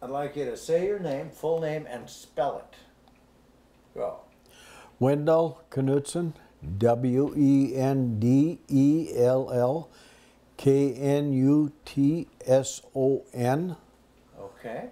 I'd like you to say your name, full name, and spell it. Go. Wendell Knutson, Wendell Knutson. Okay.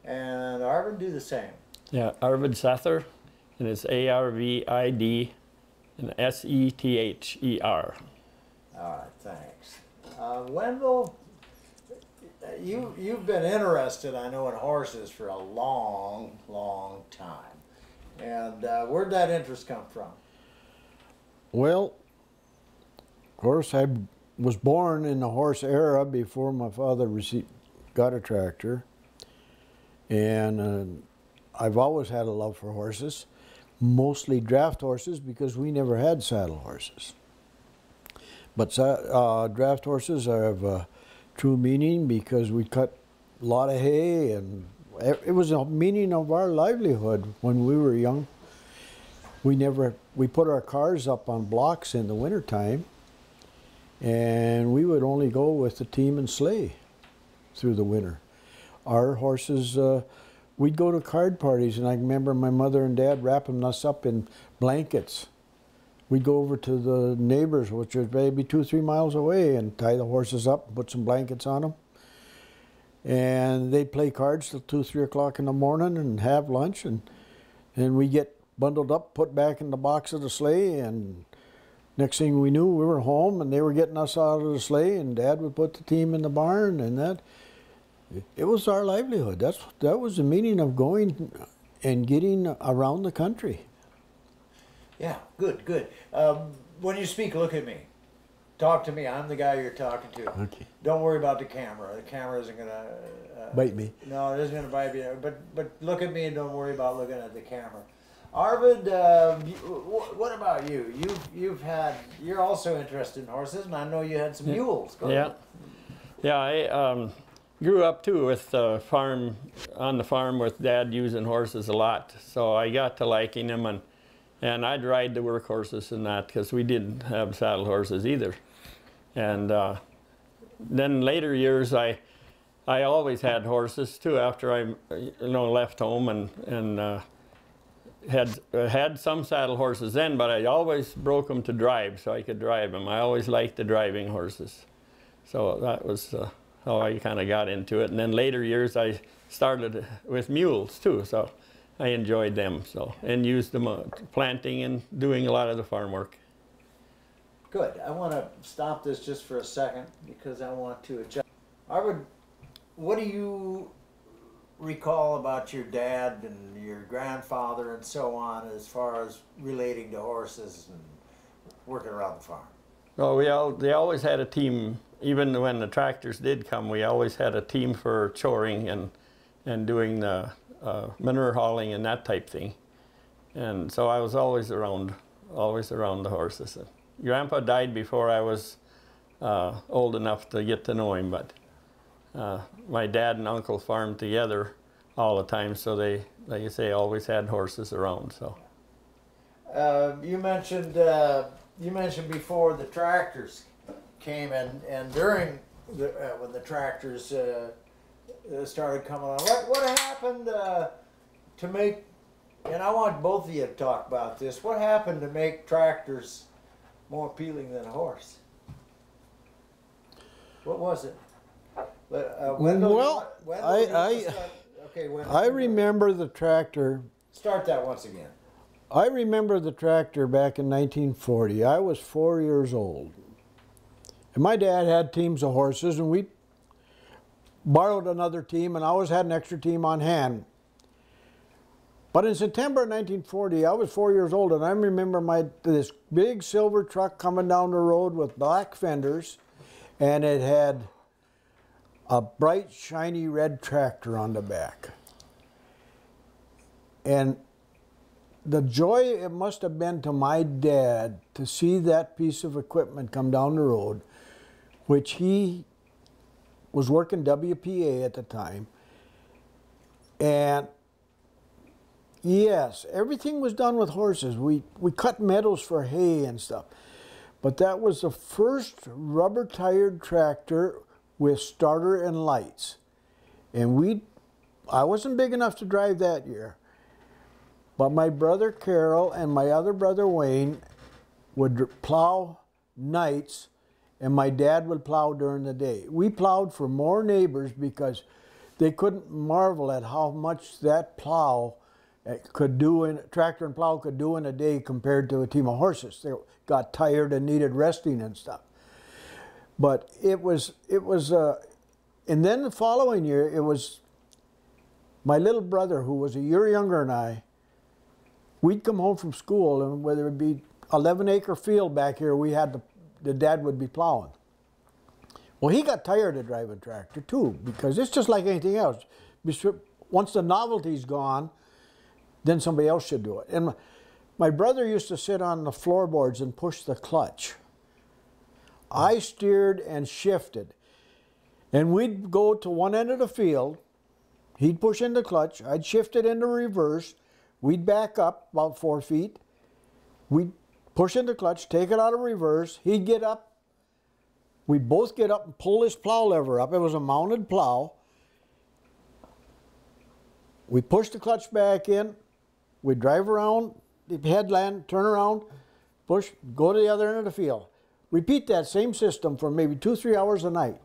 And Arvid, do the same. Yeah, Arvid Sether, and it's Arvid and Sether. All right, thanks. Wendell, you've been interested, I know, in horses for a long, long time. And where'd that interest come from? Well, of course, I was born in the horse era before my father got a tractor. And I've always had a love for horses, mostly draft horses because we never had saddle horses. But draft horses have a true meaning because we cut a lot of hay, and it was a meaning of our livelihood when we were young. We put our cars up on blocks in the wintertime, and we would only go with the team and sleigh through the winter. Our horses, we'd go to card parties, and I remember my mother and dad wrapping us up in blankets. We'd go over to the neighbors, which was maybe 2 or 3 miles away, and tie the horses up and put some blankets on them. And they'd play cards till 2 or 3 o'clock in the morning and have lunch, and we'd get bundled up, put back in the box of the sleigh, and next thing we knew, we were home, and they were getting us out of the sleigh, and Dad would put the team in the barn, and that. It was our livelihood. That was the meaning of going and getting around the country. Yeah, good, good. When you speak, look at me. Talk to me. I'm the guy you're talking to. Okay. Don't worry about the camera. The camera isn't going to... Bite me. No, it isn't going to bite me. But look at me and don't worry about looking at the camera. Arvid, what about you? You're also interested in horses, and I know you had some mules. Go ahead. Yeah, I grew up too with on the farm with Dad using horses a lot. So I got to liking them, and I'd ride the work horses and that because we didn't have saddle horses either. And then later years, I always had horses too after I left home and had some saddle horses then, but I always broke them to drive so I could drive them. I always liked the driving horses. So that was how I kind of got into it. And then later years I started with mules too, so I enjoyed them and used them planting and doing a lot of the farm work. Good. I want to stop this just for a second because I want to adjust. Arvid, what do you recall about your dad and your grandfather and so on as far as relating to horses and working around the farm? Well, they always had a team. Even when the tractors did come, we always had a team for choring and doing the manure hauling and that type thing. And so I was always around the horses. Grandpa died before I was old enough to get to know him, but my dad and uncle farmed together all the time, so they, like you say, always had horses around. So you mentioned before the tractors came, and during when the tractors started coming on, what happened to make? And I want both of you to talk about this. What happened to make tractors more appealing than a horse? What was it? Wendell, I remember the tractor. Start that once again. I remember the tractor back in 1940. I was 4 years old. And my dad had teams of horses, and we borrowed another team, and I always had an extra team on hand. But in September of 1940, I was 4 years old, and I remember this big silver truck coming down the road with black fenders, and it had a bright, shiny red tractor on the back. And the joy it must have been to my dad to see that piece of equipment come down the road, which he was working WPA at the time. And yes, everything was done with horses. We cut meadows for hay and stuff. But that was the first rubber-tired tractor with starter and lights. And I wasn't big enough to drive that year. But my brother Carol and my other brother Wayne would plow nights, and my dad would plow during the day. We plowed for more neighbors because they couldn't marvel at how much that plow could do in tractor and plow could do in a day compared to a team of horses. They got tired and needed resting and stuff. But it was, and then the following year, it was my little brother, who was a year younger than I. We'd come home from school, and whether it be 11-acre field back here, we had the dad would be plowing. Well, he got tired of driving tractor too, because it's just like anything else. Once the novelty's gone, then somebody else should do it. And my brother used to sit on the floorboards and push the clutch. I steered and shifted. And we'd go to one end of the field, he'd push in the clutch, I'd shift it into reverse, we'd back up about 4 feet, we'd push in the clutch, take it out of reverse, he'd get up, we'd both get up and pull this plow lever up. It was a mounted plow. We push the clutch back in, we'd drive around the headland, turn around, push, go to the other end of the field. Repeat that same system for maybe 2-3 hours a night.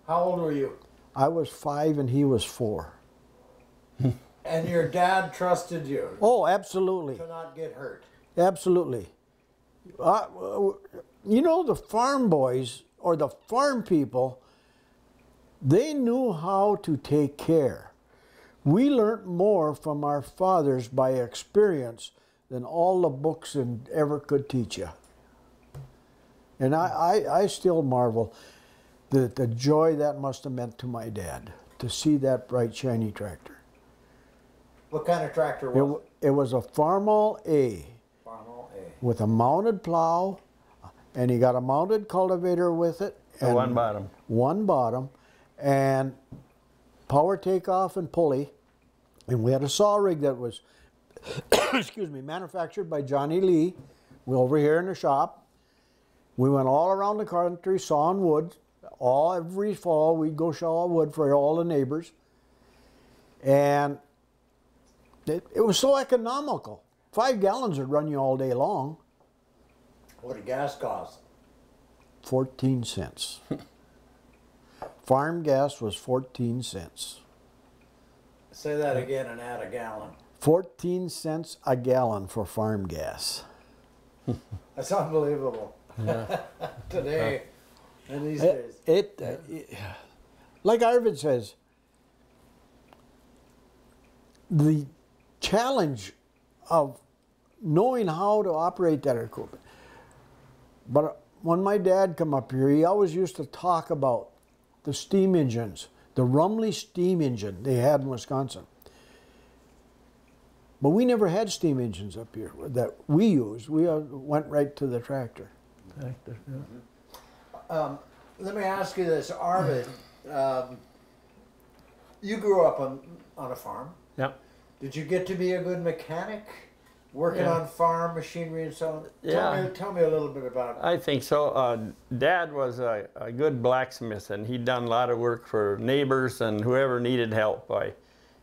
How old were you? I was 5 and he was 4. And your dad trusted you? Oh, absolutely. To not get hurt? Absolutely. You know, the farm boys or the farm people, they knew how to take care. We learned more from our fathers by experience than all the books ever could teach you. And I still marvel the joy that must have meant to my dad to see that bright, shiny tractor. What kind of tractor was it? It was a Farmall A. Farmall A. With a mounted plow, and he got a mounted cultivator with it. And one bottom. One bottom, and power takeoff and pulley. And we had a saw rig that was, excuse me, manufactured by Johnny Lee. We're over here in the shop. We went all around the country sawing wood. Every fall we'd go saw wood for all the neighbors. And it was so economical. 5 gallons would run you all day long. What did gas cost? 14 cents. Farm gas was 14 cents. Say that again and add a gallon. 14 cents a gallon for farm gas. That's unbelievable. Today and these days. Like Arvid says, the challenge of knowing how to operate that equipment. But when my dad come up here, he always used to talk about the steam engines, the Rumley steam engine they had in Wisconsin. But we never had steam engines up here that we used. We went right to the tractor. Let me ask you this, Arvid. You grew up on a farm. Yep. Did you get to be a good mechanic, working on farm machinery and so on? Yeah. Tell me a little bit about it. I think so. Dad was a good blacksmith, and he'd done a lot of work for neighbors and whoever needed help.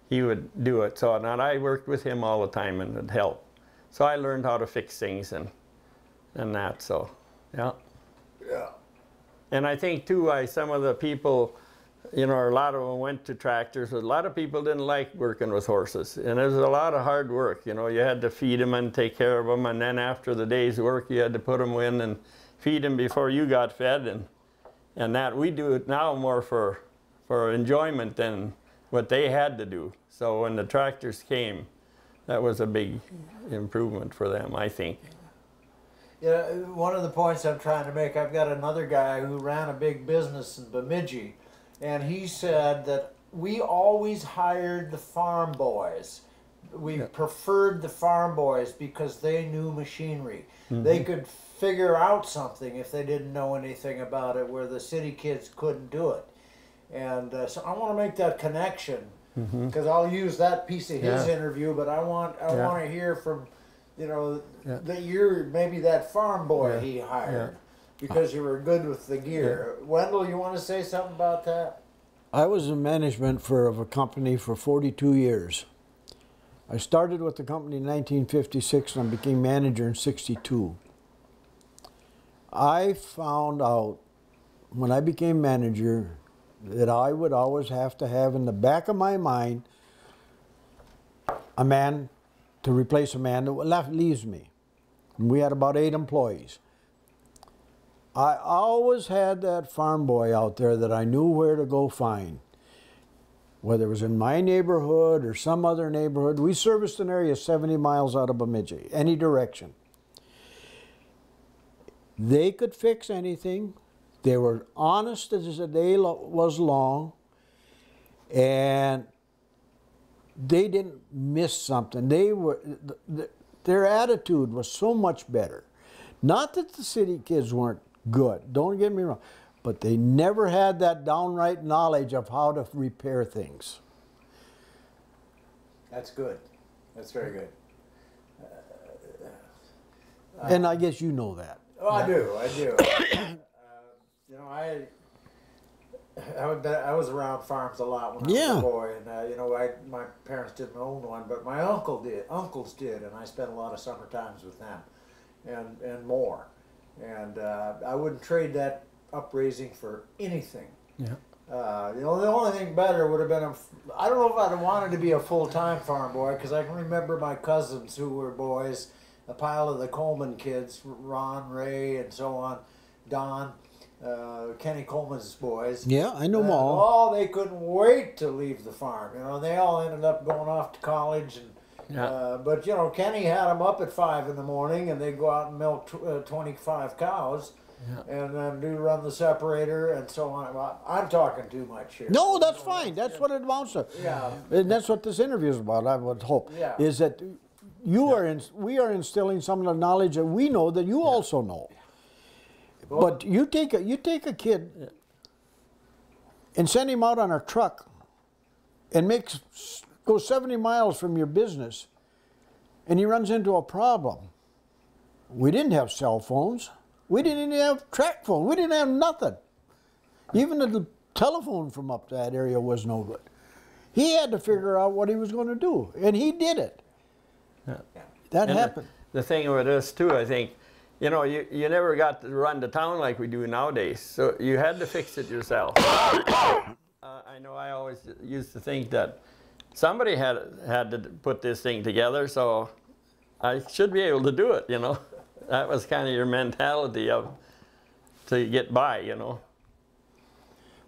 He would do it. So and I worked with him all the time and would help. So I learned how to fix things and that. So, yeah. Yeah. And I think too, some of the people, you know, a lot of them went to tractors. A lot of people didn't like working with horses, and it was a lot of hard work. You know, you had to feed them and take care of them, and then after the day's work, you had to put them in and feed them before you got fed, and that we do it now more for enjoyment than what they had to do. So when the tractors came, that was a big improvement for them, I think. Yeah, one of the points I'm trying to make, I've got another guy who ran a big business in Bemidji, and he said that we always hired the farm boys. We preferred the farm boys because they knew machinery. Mm-hmm. They could figure out something if they didn't know anything about it, where the city kids couldn't do it. And so I want to make that connection, because I'll use that piece of his interview, but I want to hear from, you know, that you're maybe that farm boy he hired because you were good with the gear. Wendell, you want to say something about that? I was in management of a company for 42 years. I started with the company in 1956 and I became manager in 62. I found out when I became manager that I would always have to have in the back of my mind a man to replace a man that leaves me. And we had about 8 employees. I always had that farm boy out there that I knew where to go find. Whether it was in my neighborhood or some other neighborhood. We serviced an area 70 miles out of Bemidji, any direction. They could fix anything. They were honest as the day was long. And they didn't miss something. Their attitude was so much better. Not that the city kids weren't good, don't get me wrong, but they never had that downright knowledge of how to repair things. That's good. That's very good. And I guess you know that. Oh, I do. You know, I was around farms a lot when I was a boy, and you know, my parents didn't own one, but my uncles did, and I spent a lot of summer times with them, and more, and I wouldn't trade that upraising for anything. Yeah. You know, the only thing better would have been I don't know if I'd have wanted to be a full-time farm boy, because I can remember my cousins who were boys, a pile of the Coleman kids, Ron, Ray, and so on, Don. Kenny Coleman's boys. Yeah, I know them all. Oh, they couldn't wait to leave the farm. You know, they all ended up going off to college. And but you know, Kenny had them up at 5 in the morning, and they'd go out and milk 25 cows, and then run the separator and so on. Well, I'm talking too much here. No, that's fine. That's what it amounts to. Yeah, and that's what this interview is about. I would hope is that we are instilling some of the knowledge that we know that you also know. But you take a kid and send him out on a truck and go 70 miles from your business, and he runs into a problem. We didn't have cell phones. We didn't even have track phone. We didn't have nothing. Even the telephone from up that area was no good. He had to figure out what he was going to do, and he did it. Yeah. That happened. The thing with us too, I think, you know, you never got to run the town like we do nowadays, so you had to fix it yourself. I know I always used to think that somebody had to put this thing together, so I should be able to do it, you know. That was kind of your mentality to get by, you know.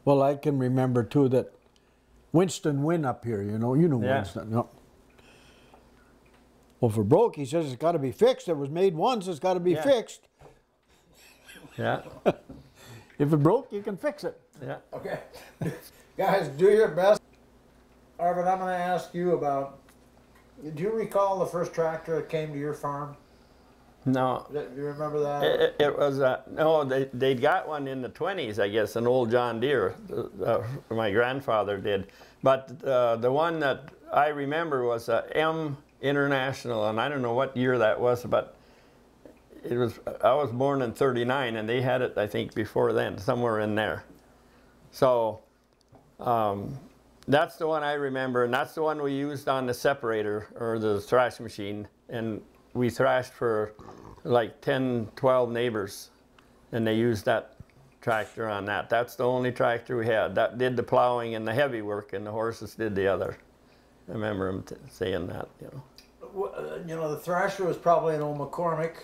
Well, I can remember too that Winston Wynn up here, you know Winston. No. Well, if it broke, he says it's got to be fixed. It was made once, it's got to be fixed. Yeah. If it broke, you can fix it. Yeah. Okay. Guys, do your best. Arvid, I'm going to ask you about, do you recall the first tractor that came to your farm? No. Do you remember that? It was, no, they got one in the 20s, I guess, an old John Deere. My grandfather did. But the one that I remember was a M International, and I don't know what year that was, but it was. I was born in '39, and they had it, I think, before then, somewhere in there. So that's the one I remember, and that's the one we used on the separator or the thrash machine, and we thrashed for like 10, 12 neighbors, and they used that tractor on that. That's the only tractor we had. That did the plowing and the heavy work, and the horses did the other. I remember him saying that, you know. You know, the thrasher was probably an old McCormick.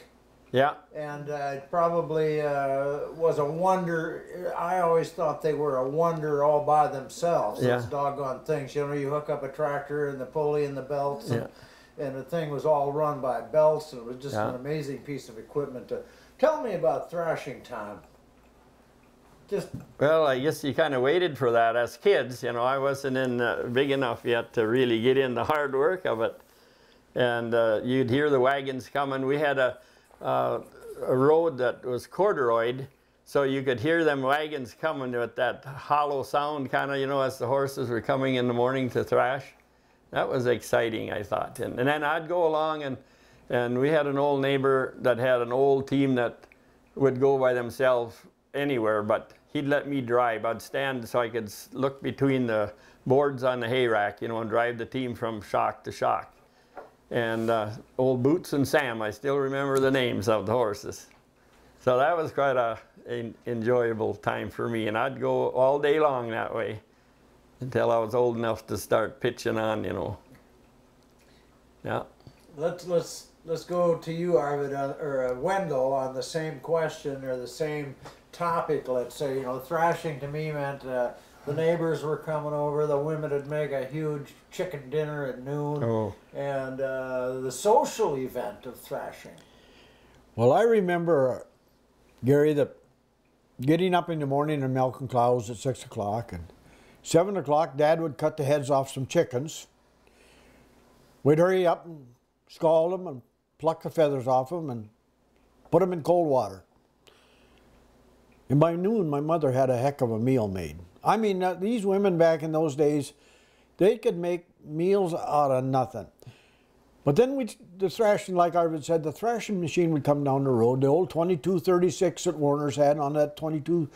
Yeah. And it probably was a wonder. I always thought they were a wonder all by themselves, those doggone things. You know, you hook up a tractor and the pulley and the belts, and the thing was all run by belts, and it was just an amazing piece of equipment. Tell me about thrashing time. Well, I guess you kind of waited for that as kids. You know, I wasn't big enough yet to really get in the hard work of it. And you'd hear the wagons coming. We had a road that was corduroyed, so you could hear them wagons coming with that hollow sound kind of, you know, as the horses were coming in the morning to thrash. That was exciting, I thought. And then I'd go along, and we had an old neighbor that had an old team that would go by themselves anywhere, but he'd let me drive. I'd stand so I could look between the boards on the hay rack, you know, and drive the team from shock to shock. And old Boots and Sam, I still remember the names of the horses. So that was quite an enjoyable time for me, and I'd go all day long that way until I was old enough to start pitching on, you know. Yeah. Let's go to you, Arvid, or Wendell, on the same question or the same topic. Let's say, you know, thrashing to me meant the neighbors were coming over. The women would make a huge chicken dinner at noon, and the social event of thrashing. Well, I remember, Gary, that getting up in the morning and milking cows at 6 o'clock, and 7 o'clock, Dad would cut the heads off some chickens. We'd hurry up and scald them and pluck the feathers off them and put them in cold water. And by noon, my mother had a heck of a meal made. I mean, these women back in those days, they could make meals out of nothing. But then the thrashing, like Arvid said, the thrashing machine would come down the road, the old 22-36 that Warner's had on that 22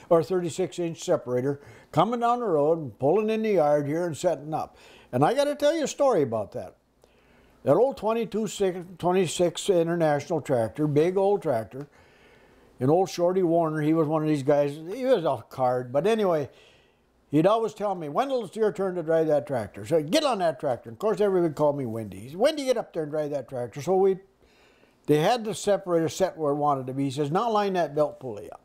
or 36-inch separator, coming down the road and pulling in the yard here and setting up. And I got to tell you a story about that. That old 26 International tractor, big old tractor, and old Shorty Warner, he was one of these guys, he was off card, but anyway, he'd always tell me, Wendell, it's your turn to drive that tractor. So get on that tractor. Of course, everybody would call me Wendy. He said, Wendy, get up there and drive that tractor. So they had the separator set where it wanted to be. He says, now line that belt pulley up.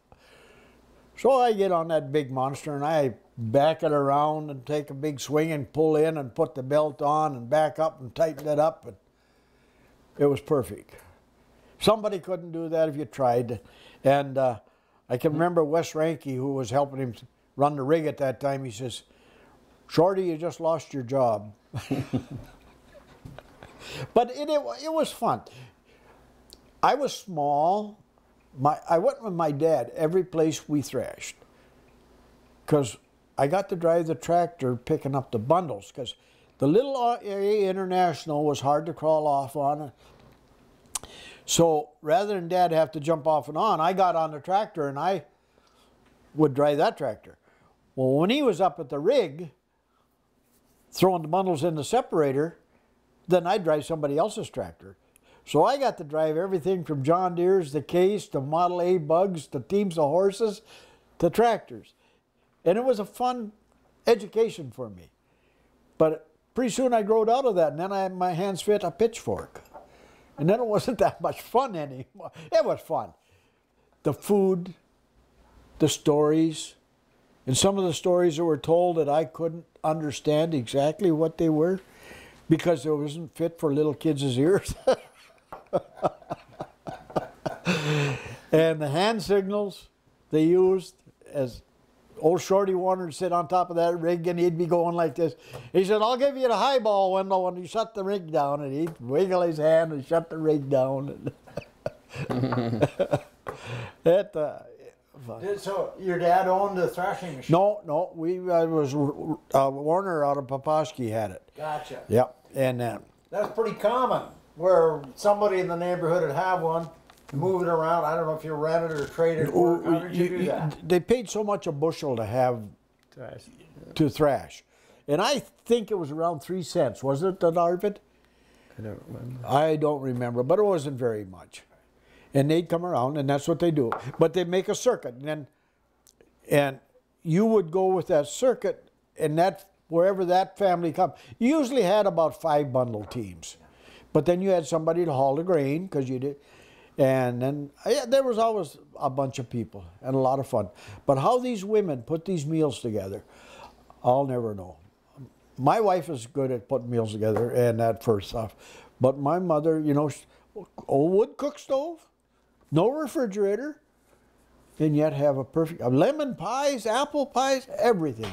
So I get on that big monster and I back it around and take a big swing and pull in and put the belt on and back up and tighten it up. And it was perfect. Somebody couldn't do that if you tried. And I can remember Wes Ranke, who was helping him run the rig at that time, he says, Shorty, you just lost your job. But it was fun. I was small. I went with my dad every place we thrashed, because I got to drive the tractor picking up the bundles, because the little A International was hard to crawl off on. So rather than Dad have to jump off and on, I got on the tractor and I would drive that tractor. Well, when he was up at the rig, throwing the bundles in the separator, then I'd drive somebody else's tractor. So I got to drive everything from John Deere's to Case to Model A bugs to teams of horses to tractors. And it was a fun education for me. But pretty soon I growed out of that, and then my hands fit a pitchfork. And then it wasn't that much fun anymore. It was fun. The food, the stories, and some of the stories that were told that I couldn't understand exactly what they were because it wasn't fit for little kids' ears. And the hand signals they used, as old Shorty Warner would sit on top of that rig and he'd be going like this. He said, I'll give you the high ball, Wendell, when you shut the rig down. And he'd wiggle his hand and shut the rig down. So your dad owned a thrashing machine? No, was Warner out of Poposky had it. Gotcha. Yep, and that's pretty common, where somebody in the neighborhood would have one, move it around. I don't know if you rented or traded. How did you do that? They paid so much a bushel to have to thrash, and I think it was around 3 cents. Wasn't it, Arvid? I don't remember. I don't remember, but it wasn't very much. And they'd come around, and that's what they do. But they make a circuit, and you would go with that circuit, and wherever that family come, you usually had about 5 bundle teams. But then you had somebody to haul the grain, because you did. And then there was always a bunch of people, and a lot of fun. But how these women put these meals together, I'll never know. My wife is good at putting meals together, and that first stuff. But my mother, you know, old wood cook stove, no refrigerator, and yet have a perfect, lemon pies, apple pies, everything.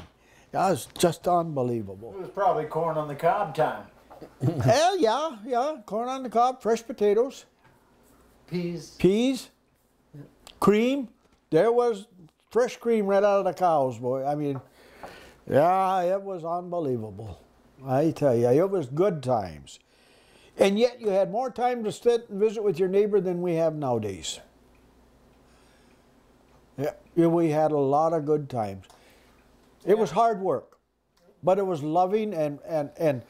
It was just unbelievable. It was probably corn on the cob time. Hell yeah, corn on the cob, fresh potatoes. Peas, cream. There was fresh cream right out of the cows, boy. I mean, yeah, it was unbelievable. I tell you, it was good times. And yet you had more time to sit and visit with your neighbor than we have nowadays. Yeah, we had a lot of good times. It was hard work, but it was loving and